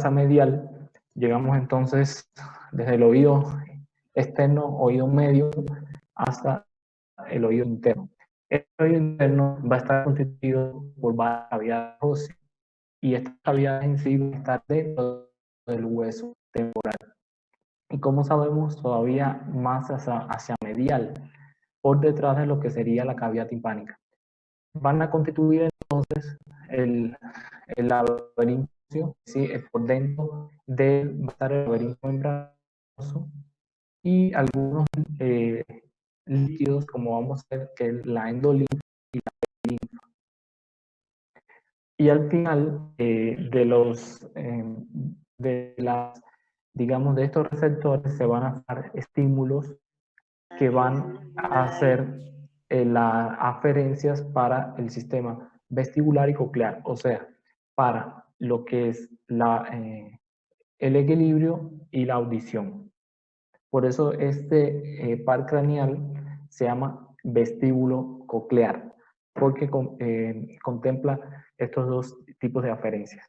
asa medial, llegamos entonces desde el oído externo, oído medio, hasta el oído interno. El oído interno va a estar constituido por varias cavidades óseas, y estas cavidades en sí van a estar dentro del hueso temporal. Y como sabemos, todavía más hacia medial, por detrás de lo que sería la cavidad timpánica. Van a constituir entonces el laberinto, ¿sí? Por dentro va a estar el laberinto membranoso y algunos líquidos, como vamos a ver, que es la endolinfa y la perilinfa. Y al final digamos, de estos receptores se van a dar estímulos que van a hacer las aferencias para el sistema vestibular y coclear, o sea, para lo que es el equilibrio y la audición. Por eso este par craneal se llama vestíbulo coclear, porque contempla estos dos tipos de aferencias.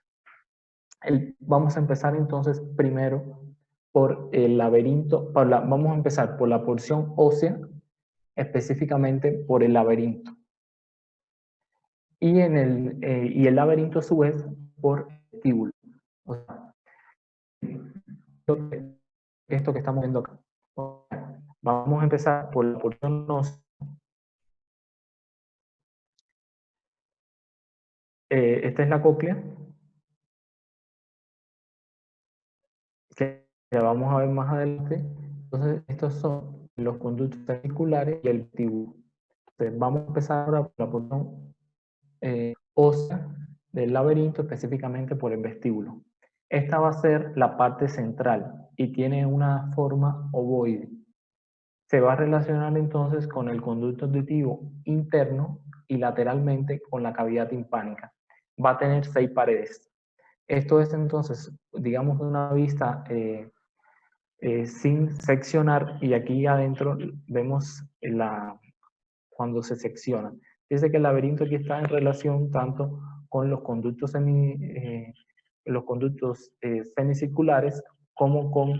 Vamos a empezar entonces primero por el laberinto, vamos a empezar por la porción ósea, específicamente por el laberinto. Y el laberinto a su vez por vestíbulo. O sea, esto que estamos viendo acá. Vamos a empezar por la porción ósea. Esta es la cóclea, que ya vamos a ver más adelante. Entonces, estos son los conductos semiculares y el vestíbulo. Entonces, vamos a empezar ahora por la porción ósea del laberinto, específicamente por el vestíbulo. Esta va a ser la parte central y tiene una forma ovoide. Se va a relacionar entonces con el conducto auditivo interno y lateralmente con la cavidad timpánica. Va a tener 6 paredes. Esto es entonces, digamos, una vista sin seccionar, y aquí adentro vemos cuando se secciona. Dice que el laberinto aquí está en relación tanto con los conductos, semicirculares como con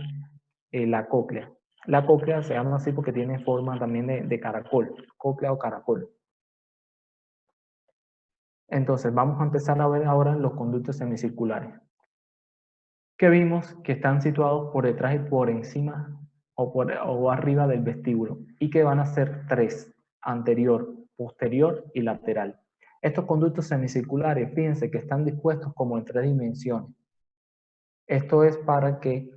la cóclea. La cóclea se llama así porque tiene forma también de caracol, cóclea o caracol. Entonces vamos a empezar a ver ahora los conductos semicirculares, que vimos que están situados por detrás y por encima o arriba del vestíbulo, y que van a ser 3, anterior, posterior y lateral. Estos conductos semicirculares, fíjense que están dispuestos como en 3 dimensiones. Esto es para que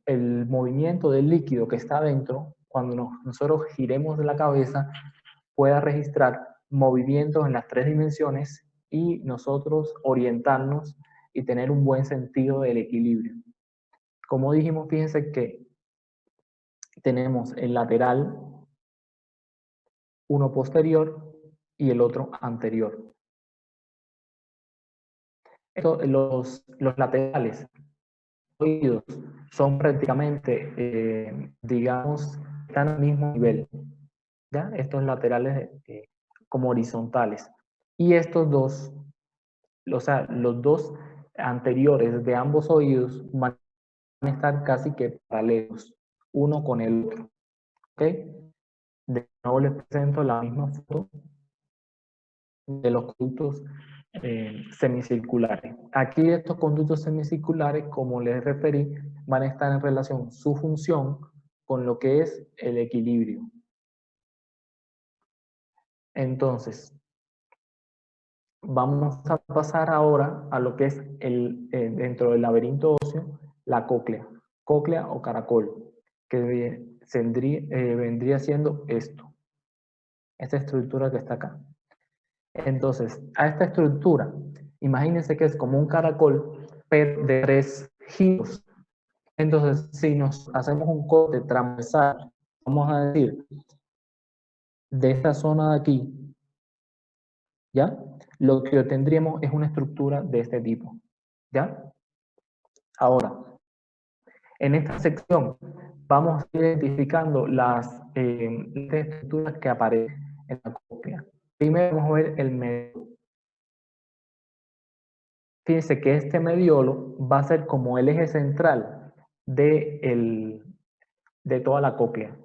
el movimiento del líquido que está dentro, cuando nosotros giremos la cabeza, pueda registrar movimientos en las 3 dimensiones y nosotros orientarnos y tener un buen sentido del equilibrio. Como dijimos, fíjense que tenemos el lateral, uno posterior y el otro anterior. Los laterales oídos son prácticamente, digamos, están al mismo nivel, ¿ya? Estos laterales como horizontales. Y estos dos, o sea, los dos anteriores de ambos oídos van a estar casi que paralelos, uno con el otro. ¿Ok? De nuevo les presento la misma foto de los conductos semicirculares. Aquí estos conductos semicirculares, como les referí, van a estar en relación su función con lo que es el equilibrio. Entonces, vamos a pasar ahora a lo que es dentro del laberinto óseo, la cóclea o caracol, que vendría siendo esta estructura que está acá. Entonces, a esta estructura, imagínense que es como un caracol, pero de 3 giros. Entonces, si nos hacemos un corte transversal, vamos a decir, de esta zona de aquí, ¿ya? Lo que obtendríamos es una estructura de este tipo, ¿ya? Ahora, en esta sección vamos a ir identificando las estructuras que aparecen en la cóclea. Primero vamos a ver el medio. fíjense que este mediolo va a ser como el eje central de toda la cóclea.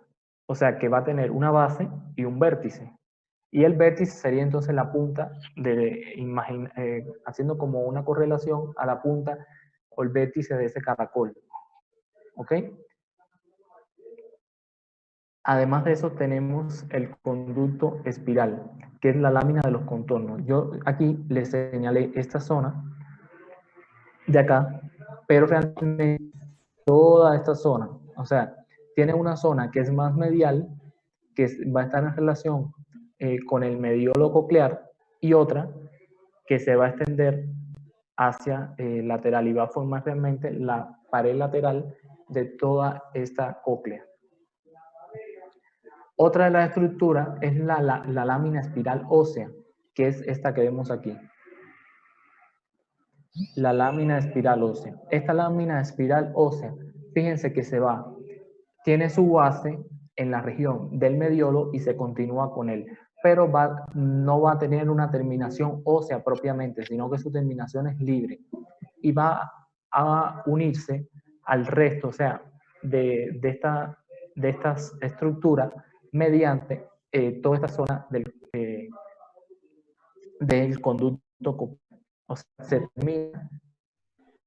O sea que va a tener una base y un vértice. Y el vértice sería entonces la punta, haciendo como una correlación a la punta o el vértice de ese caracol. ¿Ok? Además de eso tenemos el conducto espiral, que es la lámina de los contornos. Yo aquí les señalé esta zona de acá, pero realmente toda esta zona, o sea, tiene una zona que es más medial, que va a estar en relación con el mediolo coclear, y otra que se va a extender hacia lateral y va a formar realmente la pared lateral de toda esta cóclea. Otra de las estructuras es la lámina espiral ósea, que es esta que vemos aquí. La lámina espiral ósea. Esta lámina espiral ósea, fíjense que tiene su base en la región del mediolo y se continúa con él, pero no va a tener una terminación ósea propiamente, sino que su terminación es libre y va a unirse al resto, o sea, de estas estructuras mediante toda esta zona del conducto, o sea, se termina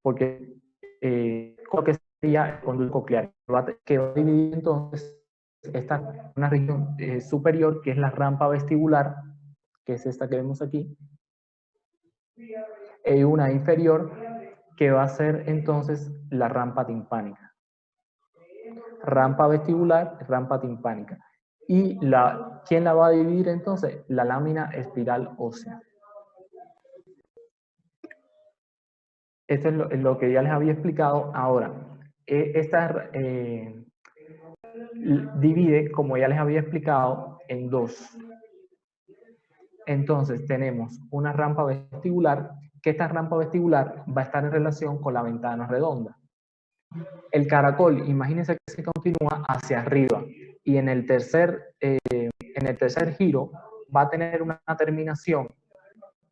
porque lo que sería el conducto coclear, que va a dividir entonces una región superior, que es la rampa vestibular, que es esta que vemos aquí, y una inferior, que va a ser entonces la rampa timpánica. Rampa vestibular, rampa timpánica. Y ¿quién la va a dividir entonces? La lámina espiral ósea. Esto es lo que ya les había explicado. Ahora, esta divide, como ya les había explicado, en dos. Entonces tenemos una rampa vestibular, que esta rampa vestibular va a estar en relación con la ventana redonda. El caracol, imagínense que se continúa hacia arriba y en el tercer giro va a tener una terminación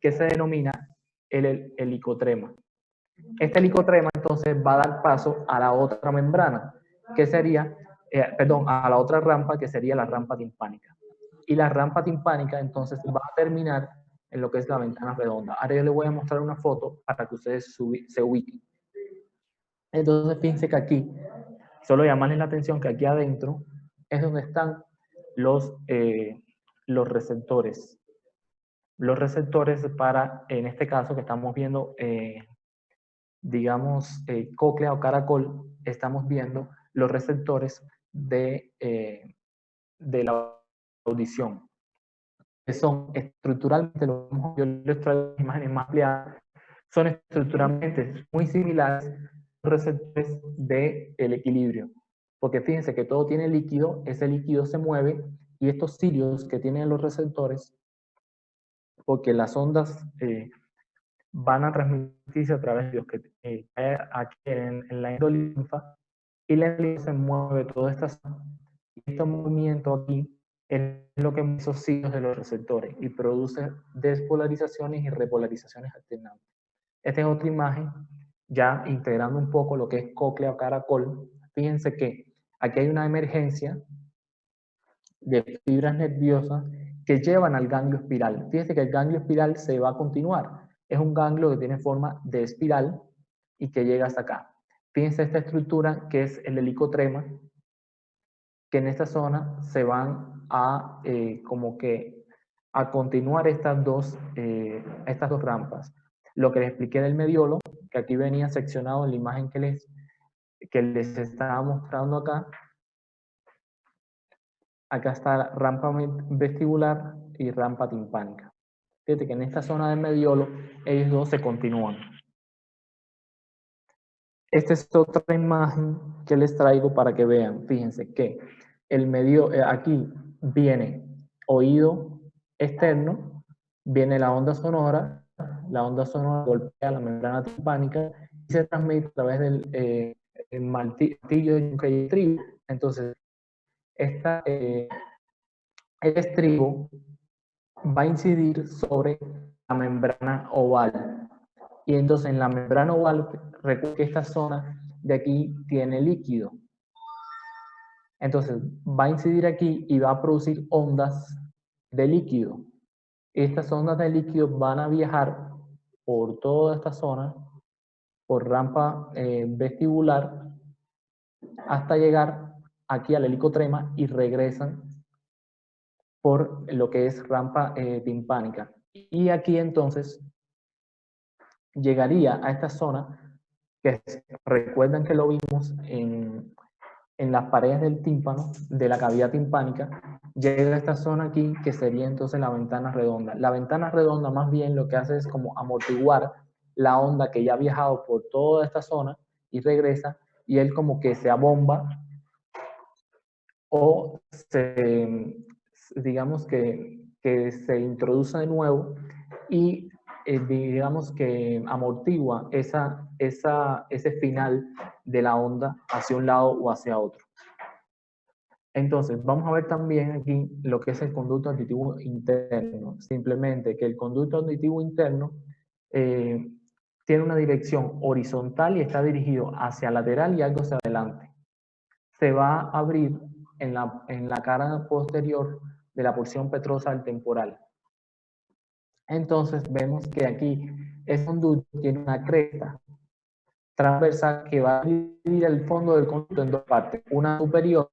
que se denomina el helicotrema. Este helicotrema entonces va a dar paso a la otra membrana, que sería, a la otra rampa, que sería la rampa timpánica. Y la rampa timpánica entonces va a terminar en lo que es la ventana redonda. Ahora yo les voy a mostrar una foto para que ustedes se ubiquen. Entonces fíjense que aquí, solo llamarles la atención que aquí adentro es donde están los receptores. Los receptores para, en este caso que estamos viendo, digamos, cóclea o caracol, estamos viendo los receptores de la audición, que son estructuralmente, yo les traigo imágenes más ampliadas, son estructuralmente muy similares a los receptores del equilibrio, porque fíjense que todo tiene líquido, ese líquido se mueve, y estos cilios que tienen los receptores, porque las ondas van a transmitirse a través de los que cae aquí en la endolinfa, y la endolinfa se mueve toda esta zona, y este movimiento aquí es lo que mueve esos ciclos de los receptores y produce despolarizaciones y repolarizaciones alternantes. Esta es otra imagen, ya integrando un poco lo que es cóclea o caracol. Fíjense que aquí hay una emergencia de fibras nerviosas que llevan al ganglio espiral. Fíjense que el ganglio espiral se va a continuar. Es un ganglio que tiene forma de espiral y que llega hasta acá. Fíjense esta estructura que es el helicotrema, que en esta zona se van a como que a continuar estas dos rampas. Lo que les expliqué del mediolo, que aquí venía seccionado en la imagen que les estaba mostrando acá. Acá está rampa vestibular y rampa timpánica. Fíjate que en esta zona del mediolo, ellos dos se continúan. Esta es otra imagen que les traigo para que vean. Fíjense que aquí viene oído externo, viene la onda sonora golpea la membrana timpánica y se transmite a través del martillo de trigo. Entonces, el estribo va a incidir sobre la membrana oval. Y entonces en la membrana oval, recuerden que esta zona de aquí tiene líquido. Entonces va a incidir aquí y va a producir ondas de líquido. Estas ondas de líquido van a viajar por toda esta zona, por rampa vestibular, hasta llegar aquí al helicotrema y regresan por lo que es rampa timpánica. Y aquí entonces llegaría a esta zona, que recuerdan que lo vimos en las paredes del tímpano, de la cavidad timpánica, llega a esta zona aquí, que sería entonces la ventana redonda. La ventana redonda más bien lo que hace es como amortiguar la onda que ya ha viajado por toda esta zona y regresa, y él como que se abomba o digamos que se introduce de nuevo y digamos que amortigua ese final de la onda hacia un lado o hacia otro. Entonces, vamos a ver también aquí lo que es el conducto auditivo interno. Simplemente que el conducto auditivo interno tiene una dirección horizontal y está dirigido hacia lateral y algo hacia adelante. Se va a abrir en la cara posterior de la porción petrosa del temporal. Entonces, vemos que aquí el conducto tiene una cresta transversal que va a dividir el fondo del conducto en dos partes, una superior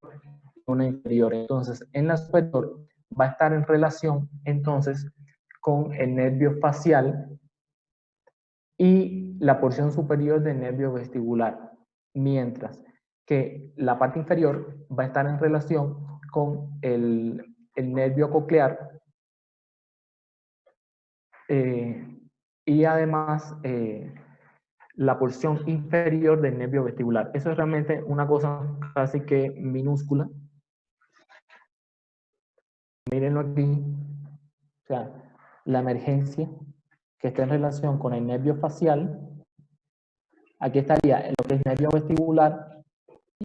y una inferior. Entonces, en la superior va a estar en relación entonces con el nervio facial y la porción superior del nervio vestibular, mientras que la parte inferior va a estar en relación con el nervio coclear y además la porción inferior del nervio vestibular. Eso es realmente una cosa casi que minúscula. Mírenlo aquí. O sea, la emergencia que está en relación con el nervio facial. Aquí estaría lo que es nervio vestibular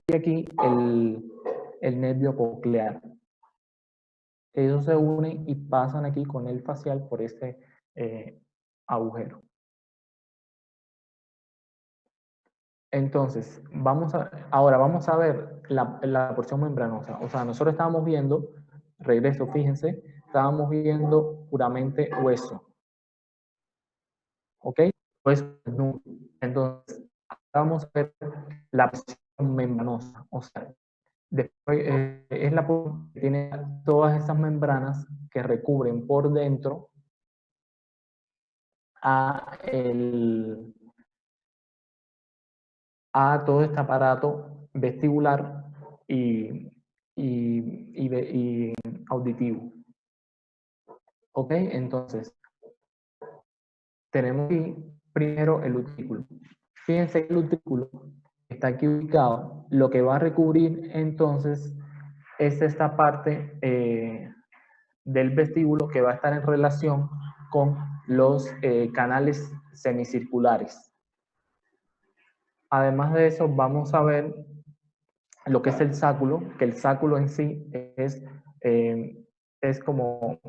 y aquí el nervio coclear. Ellos se unen y pasan aquí con el facial por este agujero. Entonces, ahora vamos a ver la porción membranosa. O sea, nosotros estábamos viendo, regreso, fíjense, estábamos viendo puramente hueso. ¿Ok? Hueso. Entonces, vamos a ver la porción membranosa. O sea, después es la porción que tiene todas esas membranas que recubren por dentro a todo este aparato vestibular y auditivo. ¿Ok? Entonces, tenemos aquí primero el utrículo. Fíjense que el utrículo está aquí ubicado. Lo que va a recubrir entonces es esta parte del vestíbulo que va a estar en relación con los canales semicirculares. Además de eso, vamos a ver lo que es el sáculo, que el sáculo en sí es como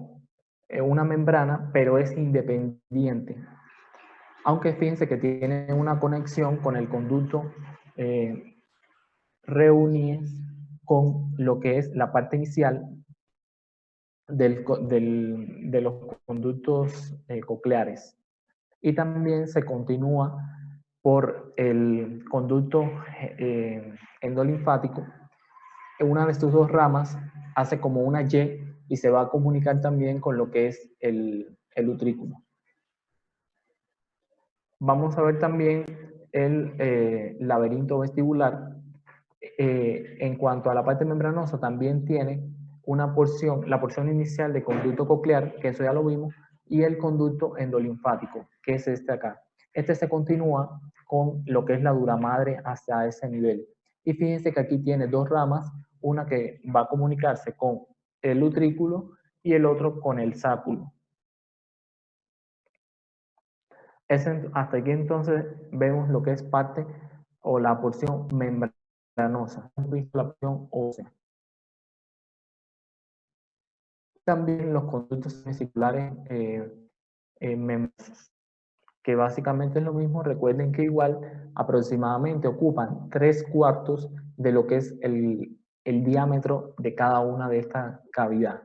una membrana, pero es independiente. Aunque fíjense que tiene una conexión con el conducto reunies con lo que es la parte inicial de los conductos cocleares. Y también se continúa por el conducto endolinfático. Una de sus dos ramas hace como una y se va a comunicar también con lo que es el utrículo. Vamos a ver también el laberinto vestibular. En cuanto a la parte membranosa, también tiene una porción, la porción inicial de conducto coclear, que eso ya lo vimos, y el conducto endolinfático, que es este acá. Este se continúa con lo que es la dura madre hasta ese nivel. Y fíjense que aquí tiene dos ramas, una que va a comunicarse con el utrículo y el otro con el sáculo. Hasta aquí entonces vemos lo que es parte o la porción membranosa. Hemos visto la porción ósea. También los conductos semicirculares membranosos. que básicamente es lo mismo. Recuerden que igual aproximadamente ocupan 3/4 de lo que es el diámetro de cada una de estas cavidades.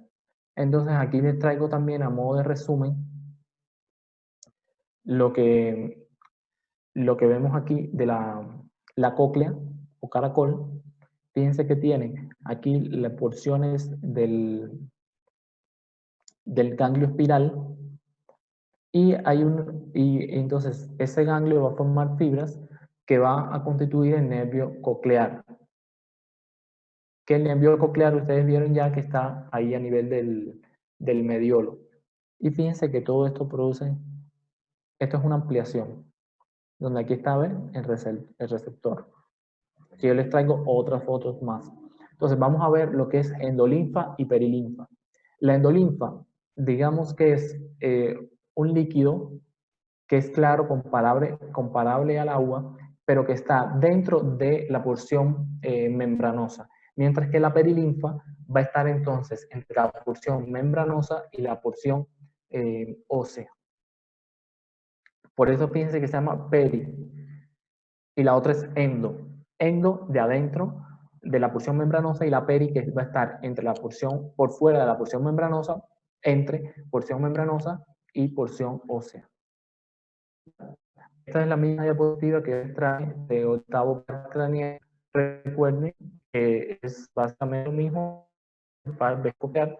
Entonces aquí les traigo también a modo de resumen lo que vemos aquí de la cóclea o caracol. Fíjense que tienen aquí las porciones del ganglio espiral y entonces ese ganglio va a formar fibras que va a constituir el nervio coclear. Que el nervio coclear ustedes vieron ya que está ahí a nivel del mediolo. Y fíjense que todo esto produce, esto es una ampliación, donde aquí está, ¿ven? El receptor. Si yo les traigo otras fotos más. Entonces vamos a ver lo que es endolinfa y perilinfa. La endolinfa, digamos que es un líquido que es claro, comparable al agua, pero que está dentro de la porción membranosa. Mientras que la perilinfa va a estar entonces entre la porción membranosa y la porción ósea. Por eso fíjense que se llama peri. Y la otra es endo. Endo de adentro de la porción membranosa y la peri que va a estar entre la porción, por fuera de la porción membranosa, entre porción membranosa y porción ósea. Esta es la misma diapositiva que trae de octavo craneal. Recuerden que es básicamente lo mismo para vescopiar,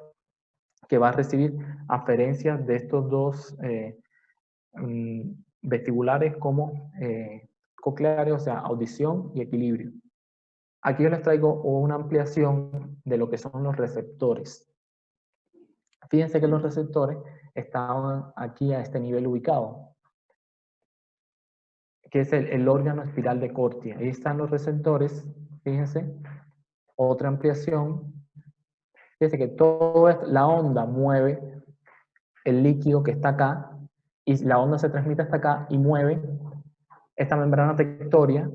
que va a recibir aferencias de estos dos vestibulares como cocleares, o sea, audición y equilibrio. Aquí yo les traigo una ampliación de lo que son los receptores. Fíjense que los receptores estaban aquí a este nivel ubicado, que es el órgano espiral de Corti. Ahí están los receptores, fíjense, otra ampliación. Fíjense que la onda mueve el líquido que está acá, y la onda se transmite hasta acá y mueve esta membrana tectoria.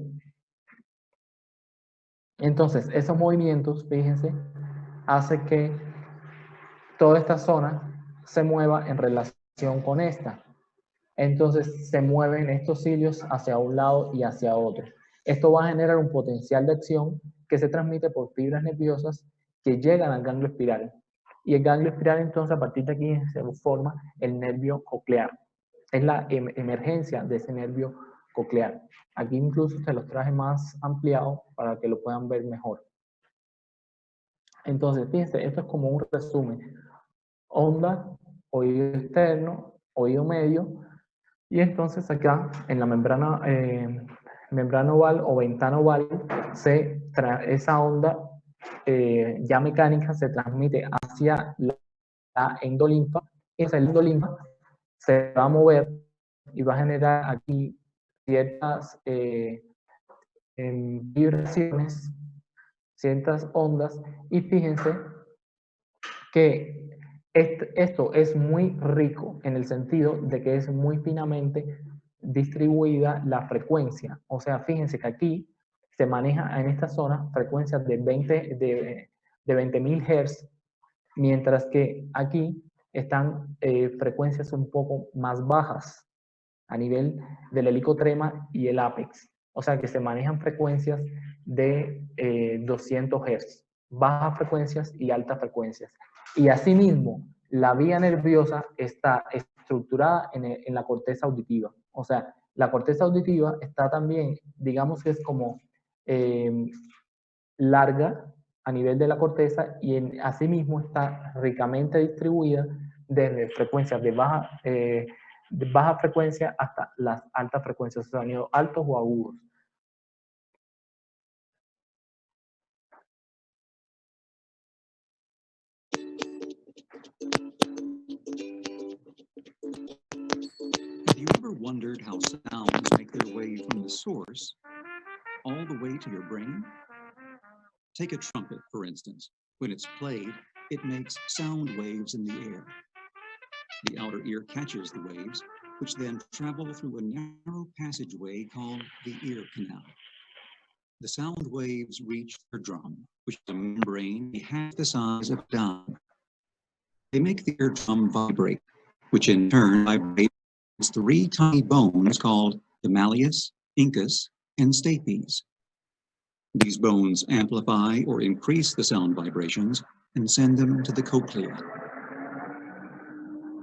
Entonces, esos movimientos, fíjense, hace que toda esta zona se mueva en relación con esta. Entonces, se mueven estos cilios hacia un lado y hacia otro. Esto va a generar un potencial de acción que se transmite por fibras nerviosas que llegan al ganglio espiral. Y el ganglio espiral, entonces, a partir de aquí se forma el nervio coclear. Es la emergencia de ese nervio coclear. Aquí incluso se los traje más ampliados para que lo puedan ver mejor. Entonces, fíjense, esto es como un resumen. Onda, oído externo, oído medio, y entonces acá en la membrana oval o ventana oval, esa onda ya mecánica se transmite hacia la endolinfa, y esa endolinfa se va a mover y va a generar aquí ciertas vibraciones, ciertas ondas, y fíjense que esto es muy rico en el sentido de que es muy finamente distribuida la frecuencia. O sea, fíjense que aquí se maneja en esta zona frecuencias de 20.000 Hz, mientras que aquí están frecuencias un poco más bajas a nivel del helicotrema y el ápex. O sea que se manejan frecuencias de 200 Hz, bajas frecuencias y altas frecuencias. Y asimismo, la vía nerviosa está estructurada en la corteza auditiva. O sea, la corteza auditiva está también, digamos que es como larga a nivel de la corteza, y asimismo está ricamente distribuida desde frecuencias de baja frecuencia hasta las altas frecuencias, sonidos altos o agudos. Have you ever wondered how sounds make their way from the source all the way to your brain? Take a trumpet, for instance. When it's played, it makes sound waves in the air. The outer ear catches the waves, which then travel through a narrow passageway called the ear canal. The sound waves reach the eardrum, which is a membrane half the size of a dime. They make the eardrum vibrate, which in turn vibrates It's three tiny bones called the malleus, incus, and stapes. These bones amplify or increase the sound vibrations and send them to the cochlea.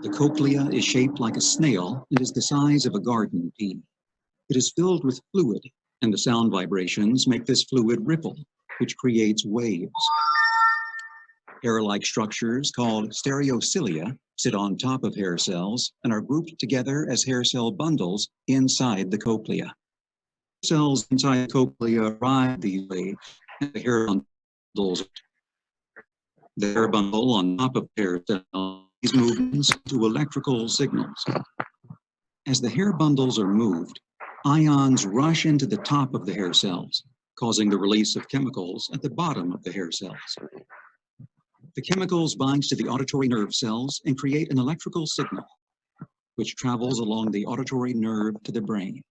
The cochlea is shaped like a snail and is the size of a garden pea. It is filled with fluid, and the sound vibrations make this fluid ripple, which creates waves. Hair-like structures called stereocilia sit on top of hair cells and are grouped together as hair cell bundles inside the cochlea. Cells inside the cochlea ride these waves, and the hair bundles. The hair bundle on top of hair cells these movements to electrical signals. As the hair bundles are moved, ions rush into the top of the hair cells, causing the release of chemicals at the bottom of the hair cells. The chemicals bind to the auditory nerve cells and create an electrical signal, which travels along the auditory nerve to the brain.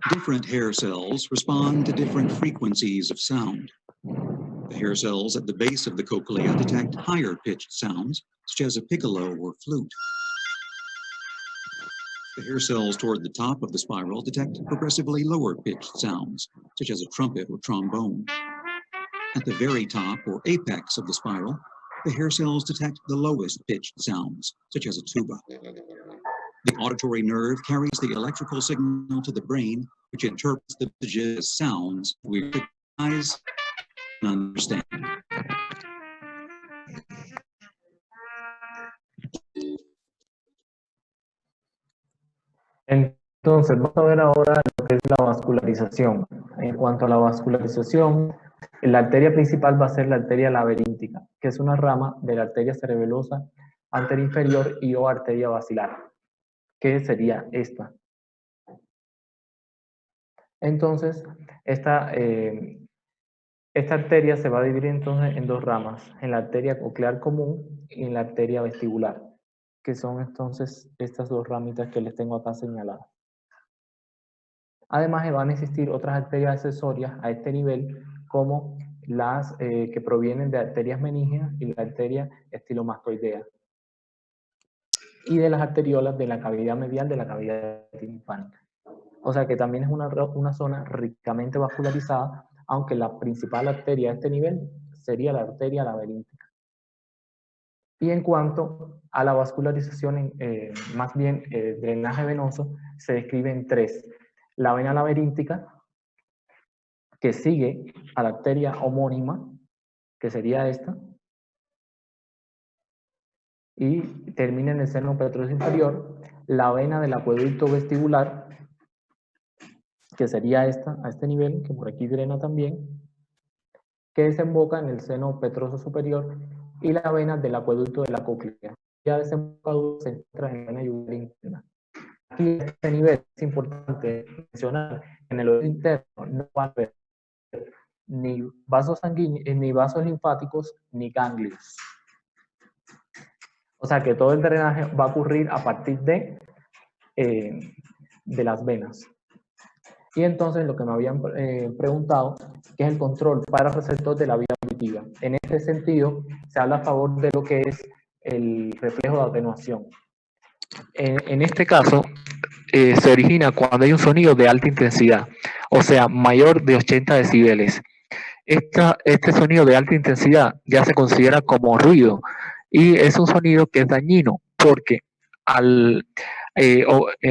Different hair cells respond to different frequencies of sound. The hair cells at the base of the cochlea detect higher pitched sounds, such as a piccolo or flute. The hair cells toward the top of the spiral detect progressively lower pitched sounds, such as a trumpet or trombone. At the very top or apex of the spiral, the hair cells detect the lowest pitched sounds, such as a tuba. The auditory nerve carries the electrical signal to the brain, which interprets the messages as sounds we recognize and understand. Entonces, vamos a ver ahora lo que es la vascularización. En cuanto a la vascularización, la arteria principal va a ser la arteria laberíntica, que es una rama de la arteria cerebelosa anterior y o arteria basilar, que sería esta. Entonces, esta arteria se va a dividir entonces en dos ramas, en la arteria coclear común y en la arteria vestibular, que son entonces estas dos ramitas que les tengo acá señaladas. Además, van a existir otras arterias accesorias a este nivel, como las que provienen de arterias meníngeas y la arteria estilomastoidea, y de las arteriolas de la cavidad medial de la cavidad timpánica. O sea que también es una zona ricamente vascularizada, aunque la principal arteria a este nivel sería la arteria laberíntica. Y en cuanto a la vascularización, más bien drenaje venoso, se describe en tres. La vena laberíntica, que sigue a la arteria homónima, que sería esta, y termina en el seno petroso inferior. La vena del acueducto vestibular, que sería esta, a este nivel, que por aquí drena también, que desemboca en el seno petroso superior, y la vena del acueducto de la cóclea. Ya desembocado se encuentra en la vena yugular interna. Aquí a este nivel es importante mencionar que en el oído interno no va a haber ni vasos sanguíneos, ni vasos linfáticos, ni ganglios. O sea que todo el drenaje va a ocurrir a partir de las venas. Y entonces lo que me habían preguntado, que es el control para receptor de la vía auditiva. En este sentido, se habla a favor de lo que es el reflejo de atenuación. En este caso, se origina cuando hay un sonido de alta intensidad, o sea, mayor de 80 decibeles. Este sonido de alta intensidad ya se considera como ruido y es un sonido que es dañino porque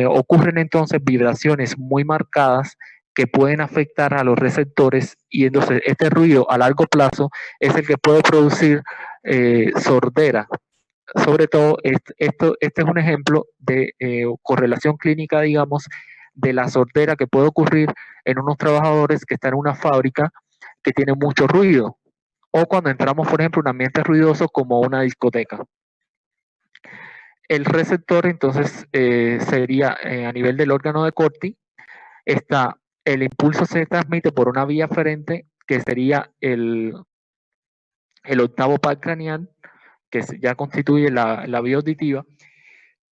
ocurren entonces vibraciones muy marcadas que pueden afectar a los receptores, y entonces este ruido a largo plazo es el que puede producir sordera. Sobre todo, este es un ejemplo de correlación clínica, digamos, de la sordera que puede ocurrir en unos trabajadores que están en una fábrica que tiene mucho ruido, o cuando entramos, por ejemplo, en un ambiente ruidoso como una discoteca. El receptor, entonces, sería a nivel del órgano de Corti. El impulso se transmite por una vía aferente, que sería el octavo par craneal, que ya constituye la vía auditiva,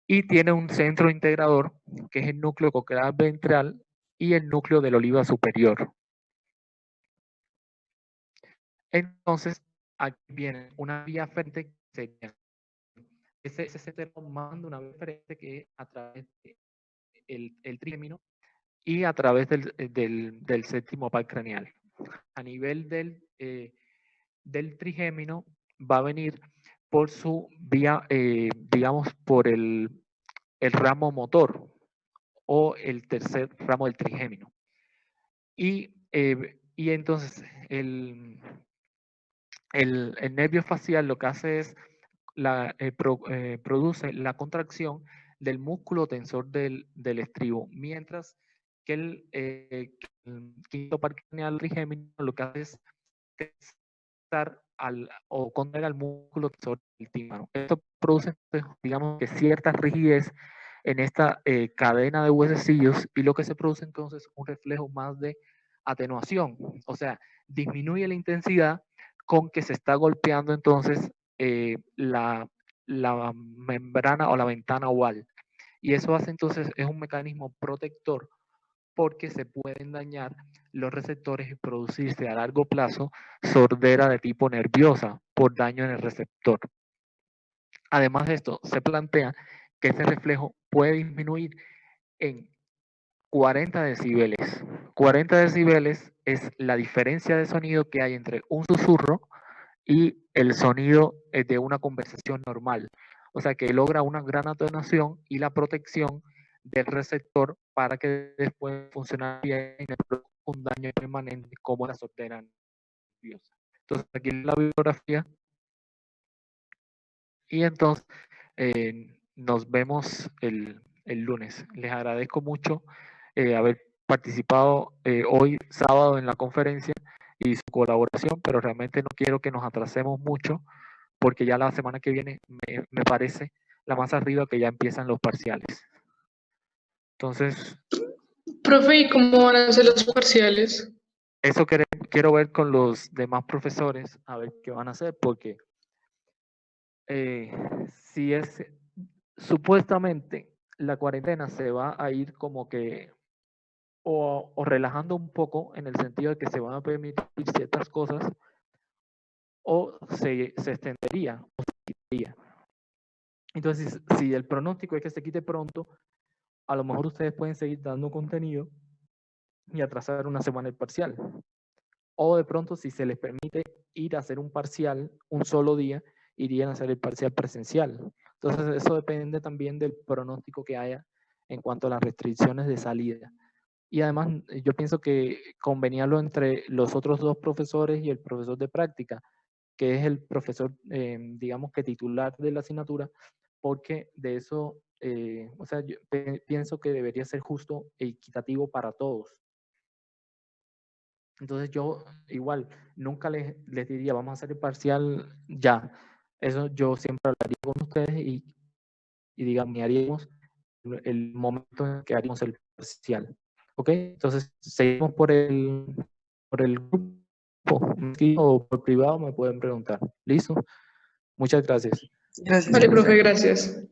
y tiene un centro integrador, que es el núcleo coclear ventral y el núcleo del oliva superior. Entonces, aquí viene una vía aferente, que sería ese centro manda una vía aferente que a través de el trigémino y a través del séptimo par craneal. A nivel del trigémino va a venir por su vía, digamos, por el ramo motor o el tercer ramo del trigémino. Y entonces el nervio facial lo que hace es produce la contracción del músculo tensor del estribo, mientras que el quinto par craneal trigémino lo que hace es tensar o contraer al músculo tensor del tímpano. Esto produce, digamos, que cierta rigidez en esta cadena de huesecillos, y lo que se produce entonces es un reflejo más de atenuación, o sea, disminuye la intensidad con que se está golpeando entonces la membrana o la ventana oval. Y eso hace entonces, es un mecanismo protector porque se pueden dañar los receptores y producirse a largo plazo sordera de tipo nerviosa por daño en el receptor. Además de esto, se plantea que ese reflejo puede disminuir en 40 decibeles. 40 decibeles es la diferencia de sonido que hay entre un susurro y el sonido de una conversación normal. O sea que logra una gran atenuación y la protección del receptor para que después funcione bien y no produzca un daño permanente como la sordera nerviosa. Entonces aquí la bibliografía y entonces nos vemos el lunes. Les agradezco mucho haber participado hoy sábado en la conferencia y su colaboración, pero realmente no quiero que nos atrasemos mucho porque ya la semana que viene me parece la más arriba que ya empiezan los parciales. Entonces, Profe, ¿y cómo van a ser los parciales? eso quiero ver con los demás profesores, a ver qué van a hacer, porque si es supuestamente la cuarentena se va a ir como que o relajando un poco en el sentido de que se van a permitir ciertas cosas o se extendería o se quitaría. Entonces, si el pronóstico es que se quite pronto, a lo mejor ustedes pueden seguir dando contenido y atrasar una semana el parcial. O de pronto, si se les permite ir a hacer un parcial un solo día, irían a hacer el parcial presencial. Entonces, eso depende también del pronóstico que haya en cuanto a las restricciones de salida. Y además, yo pienso que conveniarlo entre los otros dos profesores y el profesor de práctica, que es el profesor, digamos que titular de la asignatura, porque de eso, o sea, yo pienso que debería ser justo e equitativo para todos. Entonces yo igual nunca les diría vamos a hacer el parcial ya. Eso yo siempre hablaría con ustedes y digamos, haríamos el momento en que haríamos el parcial. ¿Ok? Entonces seguimos por el grupo o por privado me pueden preguntar. ¿Listo? Muchas gracias. Gracias. Vale, profe, gracias.